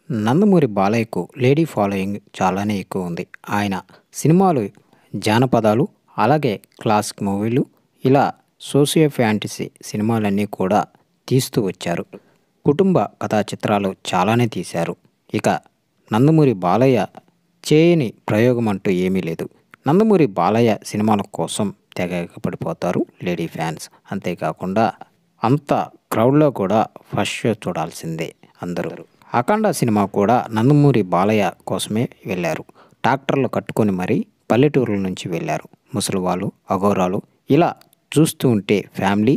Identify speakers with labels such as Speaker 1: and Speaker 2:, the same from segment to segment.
Speaker 1: Nandamuri బాలయ్యకు lady following చాలానే ఎక్కువ ఉంది. ఆయన సినిమాలు జానపదాలు, అలాగే క్లాసిక్ మూవీలు, ఇలా సోషియో ఫ్యాంటసీ సినిమాలన్నీ కూడా తీస్తూ వచ్చారు. కుటుంబ కథా చిత్రాలు చాలానే తీశారు. ఇక నందమూరి బాలయ్య చేయని ప్రయోగం అంటూ ఏమీ లేదు. నందమూరి బాలయ్య సినిమాల కోసం తెగ ఎగపడిపోతారు లేడీ ఫ్యాన్స్. అంతేకాకుండా అంత క్రౌడ్లో కూడా ఫస్ట్ షో చూడాల్సిందే అందరూ. అఖండ సినిమా కూడా నందమూరి బాలయ్య కోసమే వెళ్ళారు. ట్రాక్టర్లు కట్టుకొని మరీ పల్లెటూరుల నుంచి వెళ్ళారు. ముసలివాళ్ళు, అఘోరాలు ఇలా చూస్తూ ఉంటే ఫ్యామిలీ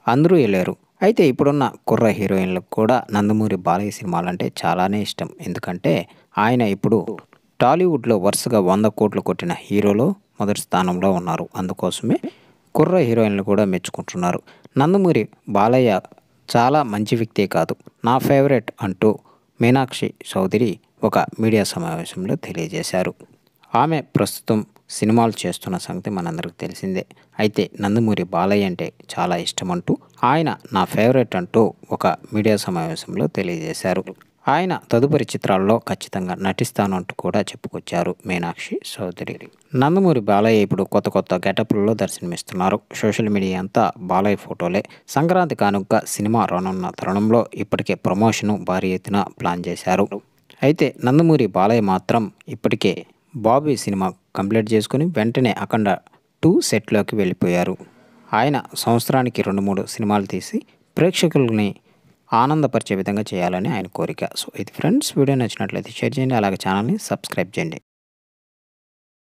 Speaker 1: అందరూ వెళ్ళారు. అయితే ఇప్పుడున్న కుర్ర హీరోయిన్లకు కూడా నందమూరి బాలయ్య సినిమాలంటే చాలానే ఇష్టం. ఎందుకంటే ఆయన ఇప్పుడు టాలీవుడ్లో వరుసగా 100 కోట్లు కొట్టిన హీరోలో మొదటి స్థానంలో ఉన్నారు. అందుకోసమే కుర్ర హీరోయిన్లు కూడా మెచ్చుకుంటున్నారు. నందమూరి బాలయ్య చాలా మంచి వ్యక్తే కాదు, నా ఫేవరెట్ అంటూ మీనాక్షి చౌదరి ఒక మీడియా సమావేశంలో తెలియజేశారు. ఆమె ప్రస్తుతం సినిమాలు చేస్తున్న సంగతి మనందరికి తెలిసిందే. అయితే నందమూరి బాలయ్య అంటే చాలా ఇష్టమంటూ ఆయన నా ఫేవరెట్ అంటూ ఒక మీడియా సమావేశంలో తెలియజేశారు. ఆయన తదుపరి చిత్రాల్లో ఖచ్చితంగా నటిస్తాను అంటూ కూడా చెప్పుకొచ్చారు మీనాక్షి చౌదరి. నందమూరి బాలయ్య ఇప్పుడు కొత్త కొత్త గెటప్లలో దర్శనమిస్తున్నారు. సోషల్ మీడియా అంతా బాలయ్య ఫోటోలే. సంక్రాంతి కానుక సినిమా రానున్న తరుణంలో ఇప్పటికే ప్రమోషను భారీ ఎత్తున ప్లాన్ చేశారు. అయితే నందమూరి బాలయ్య మాత్రం ఇప్పటికే బాబీ సినిమా కంప్లీట్ చేసుకుని వెంటనే అఖండ 2 సెట్లోకి వెళ్ళిపోయారు. ఆయన సంవత్సరానికి 2-3 సినిమాలు తీసి ప్రేక్షకుల్ని ఆనందపరిచే విధంగా చేయాలని ఆయన కోరిక. సో ఇది ఫ్రెండ్స్, వీడియో నచ్చినట్లయితే షేర్ చేయండి, అలాగే ఛానల్ని సబ్స్క్రైబ్ చేయండి.